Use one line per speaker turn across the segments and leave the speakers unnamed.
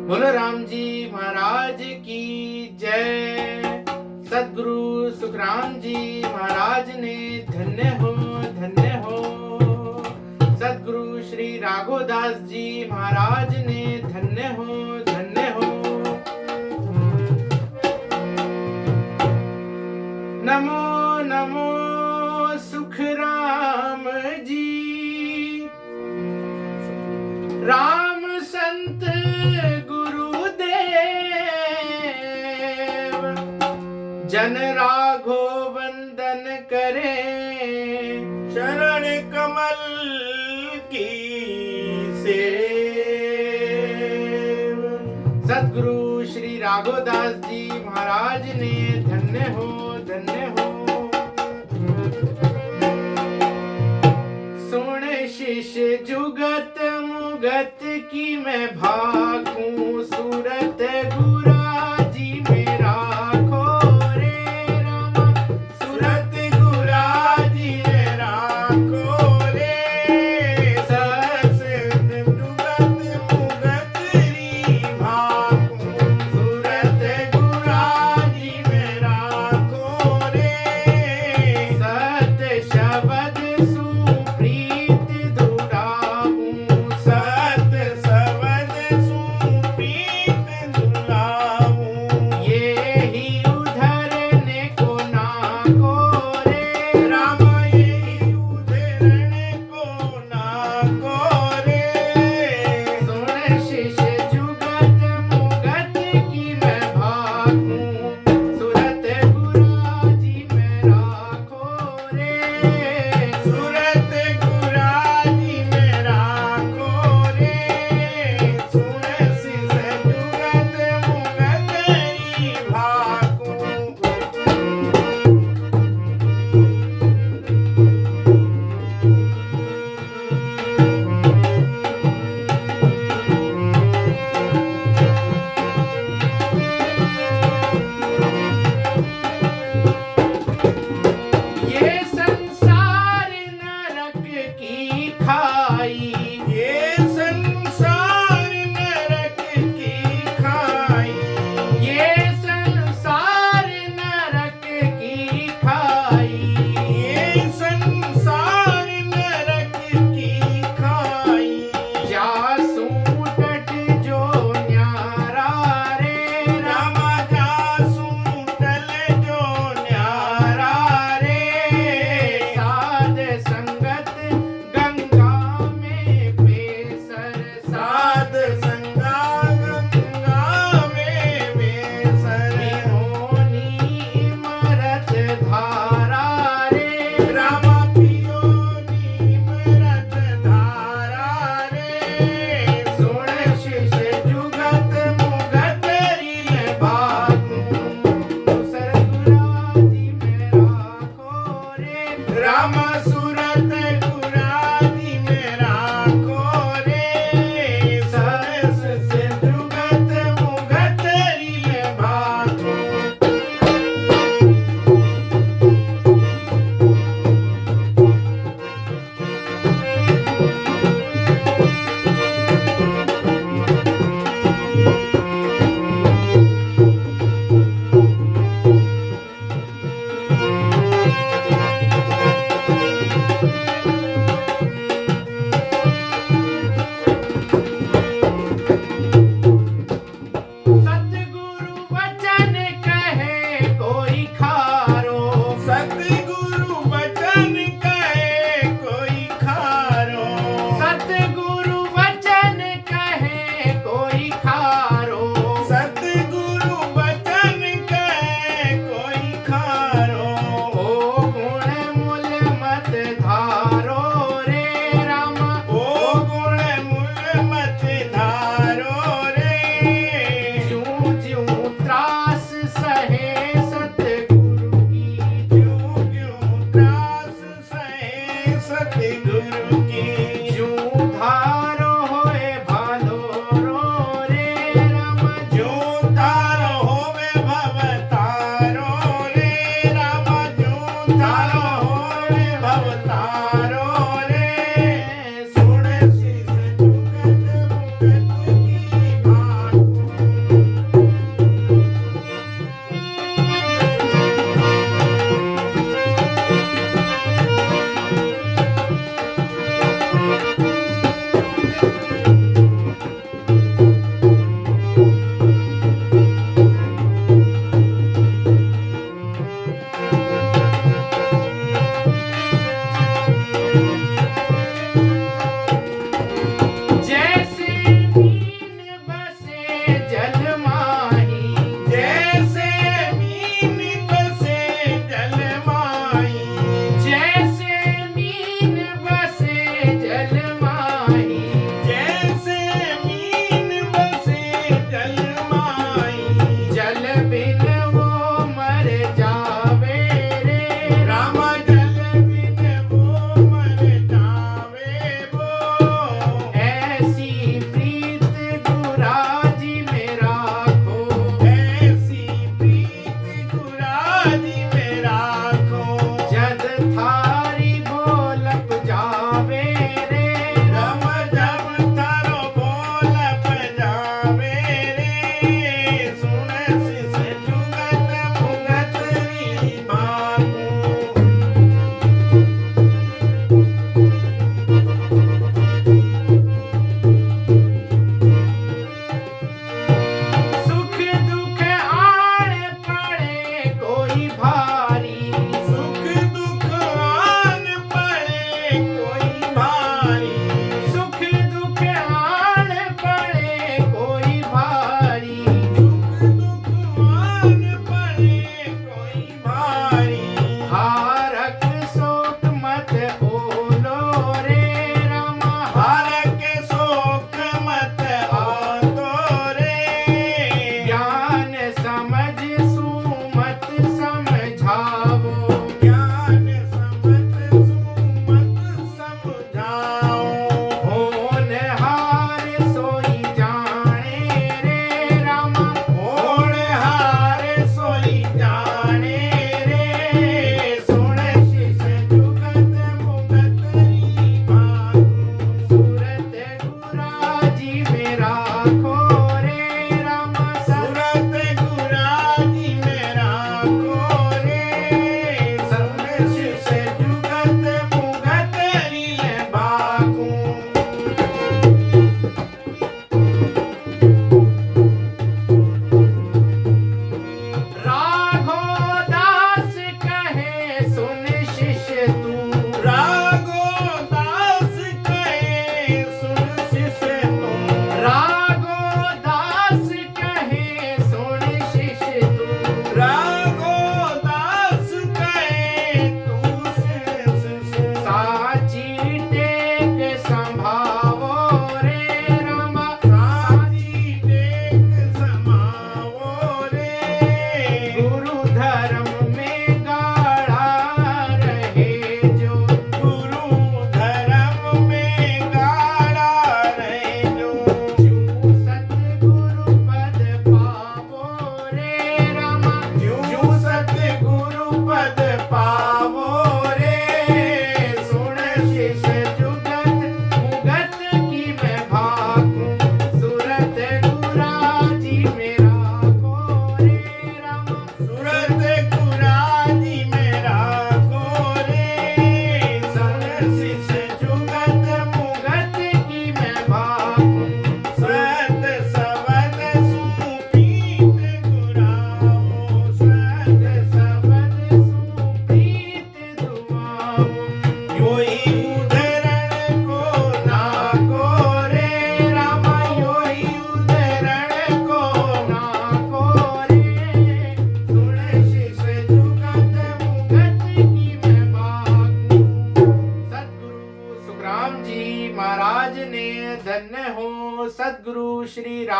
बोलो राम जी महाराज की जय। सद्गुरु सुखराम जी महाराज ने धन्य हो धन्य हो। सद्गुरु श्री राघोदास जी महाराज ने धन्य हो धन्य हो। नमो नमो सुखराम जी। राम संत जन राघो वंदन करे,
शरण कमल की सेव।
सद्गुरु श्री राघोदास जी महाराज ने धन्य हो धन्य हो। सुन शिष्य जुगत मुगत की मैं भागूं, सूरत गुरा जी मेरा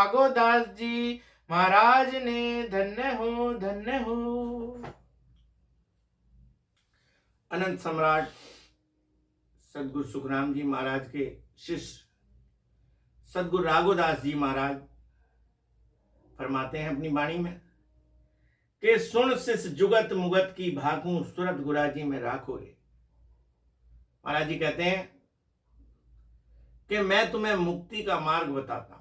राघोदास जी महाराज ने धन्य हो धन्य हो।
अनंत सम्राट सदगुरु सुखराम जी महाराज के शिष्य सदगुरु राघोदास जी महाराज फरमाते हैं अपनी वाणी में कि सुन सिस जुगत मुगत की भाकू सुरत गुराजी में राखो रे। महाराज जी कहते हैं कि मैं तुम्हें मुक्ति का मार्ग बताता हूं,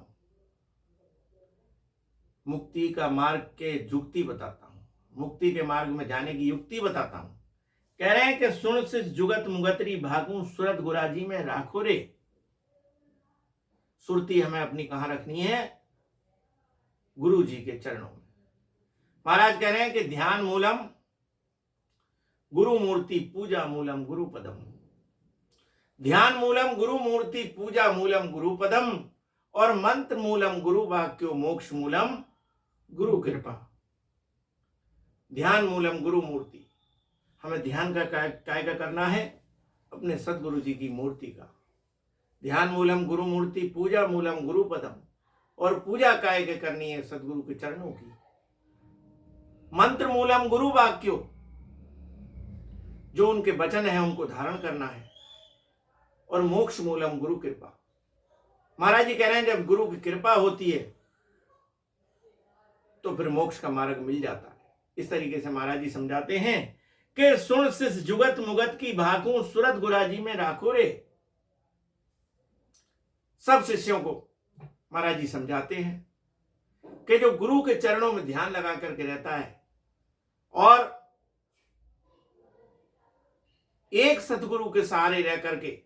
मुक्ति का मार्ग के जुक्ति बताता हूं, मुक्ति के मार्ग में जाने की युक्ति बताता हूं। कह रहे हैं कि सुन सिस जुगत मुगतरी भाकू सुरत गुराजी में राखो रे। सुरती हमें अपनी कहां रखनी है? गुरु जी के चरणों में। महाराज कह रहे हैं कि ध्यान मूलम गुरु मूर्ति पूजा मूलम गुरु पदम। ध्यान मूलम गुरु मूर्ति पूजा मूलम गुरु पदम और मंत्र मूलम गुरु वाक्यो मोक्ष मूलम गुरु कृपा। ध्यान मूलम गुरु मूर्ति, हमें ध्यान का काय का करना है? अपने सदगुरु जी की मूर्ति का। ध्यान मूलम गुरु मूर्ति पूजा मूलम गुरु पदम, और पूजा काय के करनी है? सदगुरु के चरणों की। मंत्र मूलम गुरु वाक्यो, जो उनके वचन है उनको धारण करना है। और मोक्ष मूलम गुरु कृपा। महाराज जी कह रहे हैं जब गुरु की कृपा होती है तो फिर मोक्ष का मार्ग मिल जाता है। इस तरीके से महाराज जी समझाते हैं कि सुन सिस जुगत मुगत की भाकू सुरत गुराजी में राखो रे। सब शिष्यों को महाराज जी समझाते हैं कि जो गुरु के चरणों में ध्यान लगा करके रहता है और एक सतगुरु के सहारे रह करके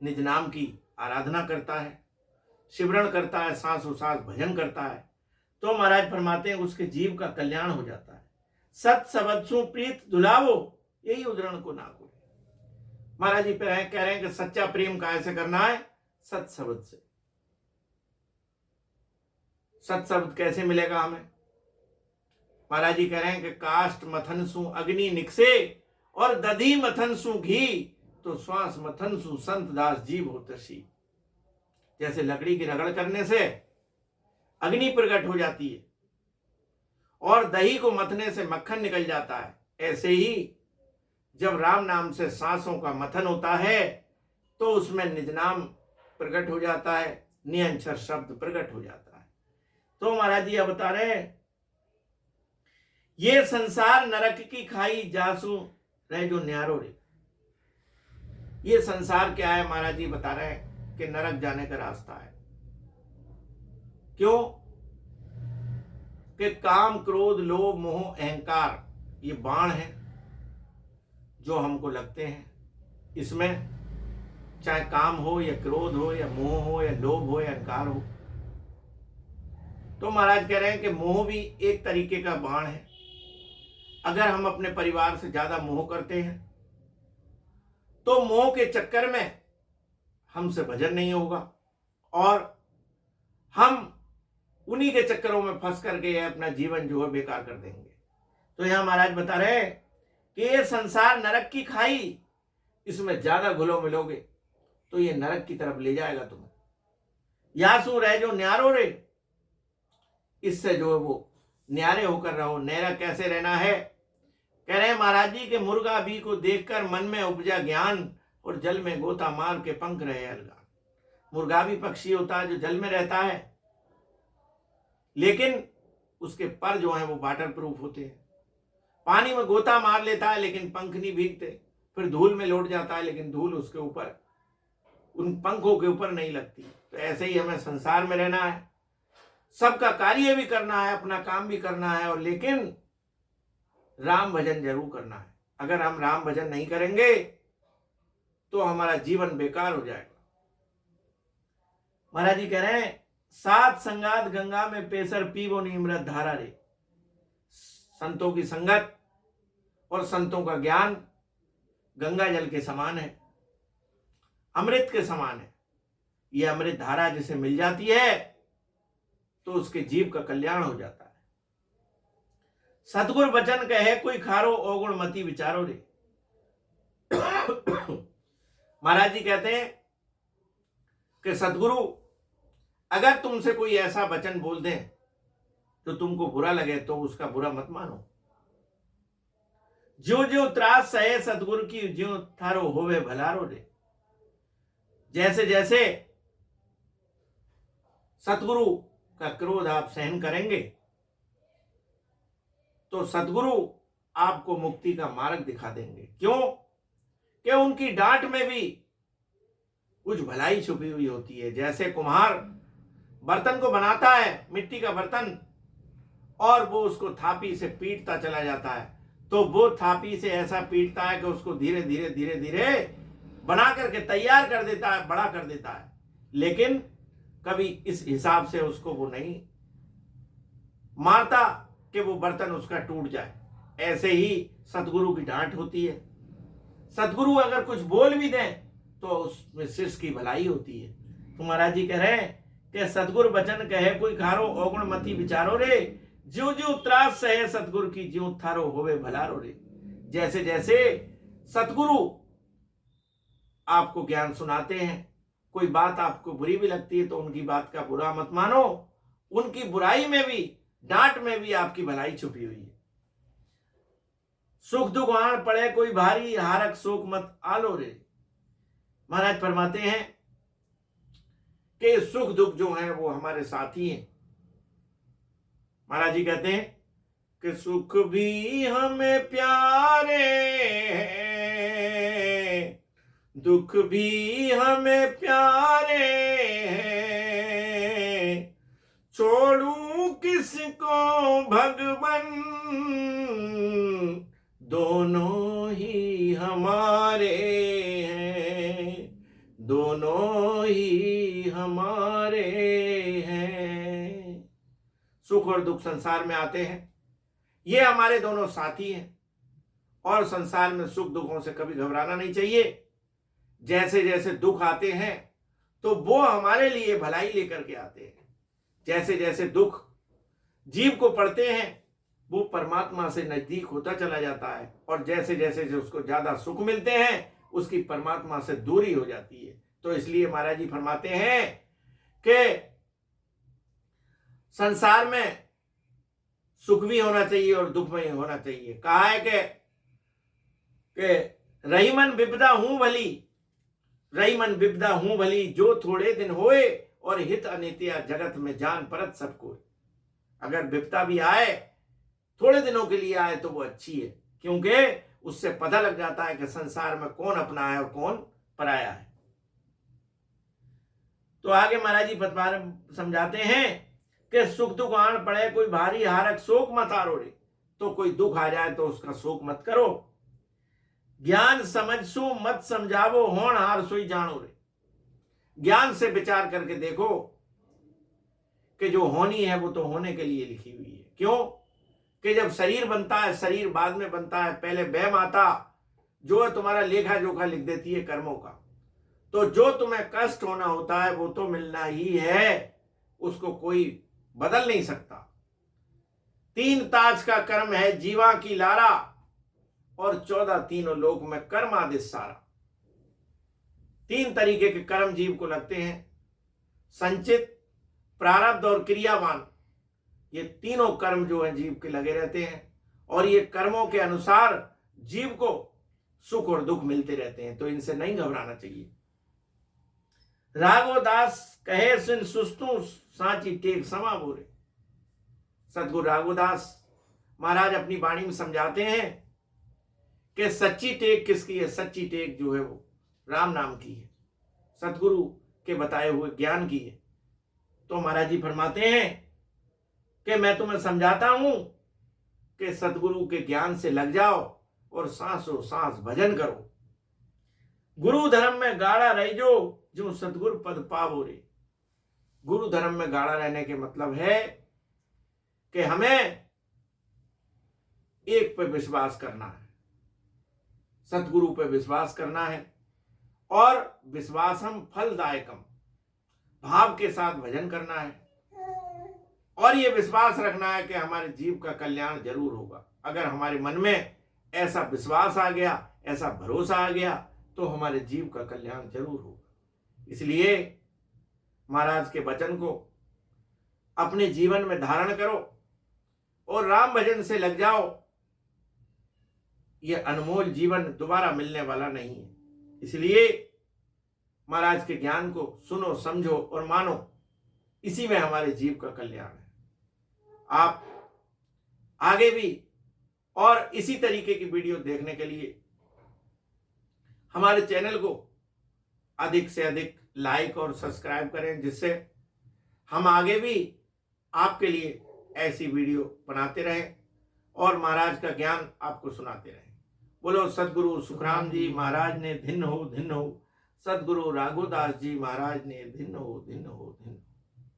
निज नाम की आराधना करता है, सिमरण करता है, सांसों सांस भजन करता है, तो महाराज फरमाते हैं उसके जीव का कल्याण हो जाता है। सत सबदसु प्रीत दुलावो, यही उदाहरण को ना को। महाराज जी कह रहे हैं कि सच्चा प्रेम का ऐसे करना है? सत शब्द से। सत शब्द कैसे मिलेगा हमें? महाराज जी कह रहे हैं कि काष्ट मथन सु अग्नि निकसे और दधी मथन सु घी, तो श्वास मथन सु संत दास जीव हो तसी। जैसे लकड़ी की रगड़ करने से अग्नि प्रकट हो जाती है और दही को मथने से मक्खन निकल जाता है, ऐसे ही जब राम नाम से सांसों का मथन होता है तो उसमें निज नाम प्रकट हो जाता है, निरंतर शब्द प्रकट हो जाता है। तो महाराज जी अब बता रहे हैं ये संसार नरक की खाई जासू रह जो न्यारो रे। ये संसार क्या है? महाराज जी बता रहे हैं कि नरक जाने का रास्ता है। क्यों? कि काम क्रोध लोभ मोह अहंकार ये बाण है जो हमको लगते हैं। इसमें चाहे काम हो या क्रोध हो या मोह हो या लोभ हो या अहंकार हो। तो महाराज कह रहे हैं कि मोह भी एक तरीके का बाण है। अगर हम अपने परिवार से ज्यादा मोह करते हैं तो मोह के चक्कर में हमसे भजन नहीं होगा और हम उन्हीं के चक्करों में फंस करके अपना जीवन जो है बेकार कर देंगे। तो यहां महाराज बता रहे हैं कि ये संसार नरक की खाई, इसमें ज्यादा घुलो मिलोगे तो ये नरक की तरफ ले जाएगा तुम्हें। यासू रह जो न्यारो रे, इससे जो है वो न्यारे होकर रहो। न्यारा कैसे रहना है? कह रहे हैं महाराज जी के मुर्गा बी को देखकर मन में उपजा ज्ञान और जल में गोता मार के पंख रहे अलगान। मुर्गा भी पक्षी होता है जो जल में रहता है, लेकिन उसके पर जो है वो वाटर प्रूफ होते हैं। पानी में गोता मार लेता है लेकिन पंख नहीं भीगते, फिर धूल में लौट जाता है लेकिन धूल उसके ऊपर, उन पंखों के ऊपर नहीं लगती। तो ऐसे ही हमें संसार में रहना है, सबका कार्य भी करना है, अपना काम भी करना है, और लेकिन राम भजन जरूर करना है। अगर हम राम भजन नहीं करेंगे तो हमारा जीवन बेकार हो जाएगा। महाराज जी कह रहे हैं सात संगात गंगा में पेसर पीवो निमृत धारा रे। संतों की संगत और संतों का ज्ञान गंगा जल के समान है, अमृत के समान है। यह अमृत धारा जिसे मिल जाती है तो उसके जीव का कल्याण हो जाता है। सतगुर वचन कहे कोई खारो अवगुण मति विचारो रे। महाराज जी कहते हैं कि सतगुरु अगर तुमसे कोई ऐसा वचन बोल दे तो तुमको बुरा लगे तो उसका बुरा मत मानो। ज्यो ज्यो त्रास सहे सतगुरु की, ज्यो थारो होवे भलारो रे। जैसे जैसे सतगुरु का क्रोध आप सहन करेंगे तो सतगुरु आपको मुक्ति का मार्ग दिखा देंगे। क्यों? कि उनकी डांट में भी कुछ भलाई छुपी हुई होती है। जैसे कुम्हार बर्तन को बनाता है, मिट्टी का बर्तन, और वो उसको थापी से पीटता चला जाता है, तो वो थापी से ऐसा पीटता है कि उसको धीरे धीरे धीरे धीरे बना करके तैयार कर देता है, बड़ा कर देता है, लेकिन कभी इस हिसाब से उसको वो नहीं मारता कि वो बर्तन उसका टूट जाए। ऐसे ही सतगुरु की डांट होती है। सतगुरु अगर कुछ बोल भी दें तो उसमें शिष्य की भलाई होती है। तो महाराज जी कह रहे हैं कि सतगुरु वचन कहे कोई खारो, अवगुण मति विचारो रे। ज्यो ज्यो त्रास सहे सतगुरु की, ज्यो थारो होवे भलारो रे। जैसे जैसे सतगुरु आपको ज्ञान सुनाते हैं, कोई बात आपको बुरी भी लगती है तो उनकी बात का बुरा मत मानो। उनकी बुराई में भी, डांट में भी आपकी भलाई छुपी हुई है। सुख दुख आन पड़े कोई भारी, हारक शोक मत आलो रे। महाराज फरमाते हैं कि सुख दुख जो है वो हमारे साथी हैं। महाराज जी कहते हैं कि सुख भी हमें प्यारे हैं, दुख भी हमें प्यारे हैं, छोड़ू किसको भगवन, दोनों ही हमारे हैं, दोनों ही हमारे हैं। सुख और दुख संसार में आते हैं, ये हमारे दोनों साथी हैं, और संसार में सुख दुखों से कभी घबराना नहीं चाहिए। जैसे जैसे दुख आते हैं तो वो हमारे लिए भलाई लेकर के आते हैं। जैसे जैसे दुख जीव को पड़ते हैं वो परमात्मा से नजदीक होता चला जाता है, और जैसे जैसे उसको ज्यादा सुख मिलते हैं उसकी परमात्मा से दूरी हो जाती है। तो इसलिए महाराज जी फरमाते हैं कि संसार में सुख भी होना चाहिए और दुख भी होना चाहिए। कहा है कि रहीमन विपदा हूं भली, रहीमन विपदा हूं भली, जो थोड़े दिन होए, और हित अनित्या जगत में जान परत सबको। अगर विपदा भी आए, थोड़े दिनों के लिए आए, तो वो अच्छी है, क्योंकि उससे पता लग जाता है कि संसार में कौन अपना है और कौन पराया है। तो आगे महाराज जी समझाते हैं कि सुख दुख आन पड़े कोई भारी, हारक शोक मत आरो रे। तो कोई दुख आ जाए तो उसका शोक मत करो। ज्ञान समझ सु मत समझावो, होण हार सोई जानो रे। ज्ञान से विचार करके देखो कि जो होनी है वो तो होने के लिए लिखी हुई है। क्यों? कि जब शरीर बनता है, शरीर बाद में बनता है, पहले वह माता जो है तुम्हारा लेखा जोखा लिख देती है कर्मों का। तो जो तुम्हें कष्ट होना होता है वो तो मिलना ही है, उसको कोई बदल नहीं सकता। 3 ताज का कर्म है जीवा की लारा, और 14 तीनों लोक में कर्म आदि सारा। 3 तरीके के कर्म जीव को लगते हैं, संचित, प्रारब्ध और क्रियावान। ये तीनों कर्म जो है जीव के लगे रहते हैं, और ये कर्मों के अनुसार जीव को सुख और दुख मिलते रहते हैं। तो इनसे नहीं घबराना चाहिए। राघो दास कहे सुन सुस्तु, सांची टेक समा बोरे। सतगुरु राघोदास महाराज अपनी वाणी में समझाते हैं कि सच्ची टेक किसकी है? सच्ची टेक जो है वो राम नाम की है, सतगुरु के बताए हुए ज्ञान की है। तो महाराज जी फरमाते हैं कि मैं तुम्हें समझाता हूं कि सतगुरु के ज्ञान से लग जाओ और सांसों सांस भजन करो। गुरु धर्म में गाढ़ा रह जो सतगुरु पद पावो रे। गुरु धर्म में गाढ़ा रहने के मतलब है कि हमें एक पे विश्वास करना है, सतगुरु पे विश्वास करना है, और विश्वासम फलदायकम, भाव के साथ भजन करना है, और ये विश्वास रखना है कि हमारे जीव का कल्याण जरूर होगा। अगर हमारे मन में ऐसा विश्वास आ गया, ऐसा भरोसा आ गया, तो हमारे जीव का कल्याण जरूर होगा। इसलिए महाराज के वचन को अपने जीवन में धारण करो और राम भजन से लग जाओ। यह अनमोल जीवन दोबारा मिलने वाला नहीं है। इसलिए महाराज के ज्ञान को सुनो, समझो और मानो। इसी में हमारे जीव का कल्याण है। आप आगे भी और इसी तरीके की वीडियो देखने के लिए हमारे चैनल को अधिक से अधिक लाइक और सब्सक्राइब करें, जिससे हम आगे भी आपके लिए ऐसी वीडियो बनाते रहें और महाराज का ज्ञान आपको सुनाते रहें। बोलो सदगुरु सुखराम जी महाराज ने धिन्न हो, धिन्न हो। सदगुरु राघुदास जी महाराज ने धिन्न हो, धिन्न हो, धिन्न हो।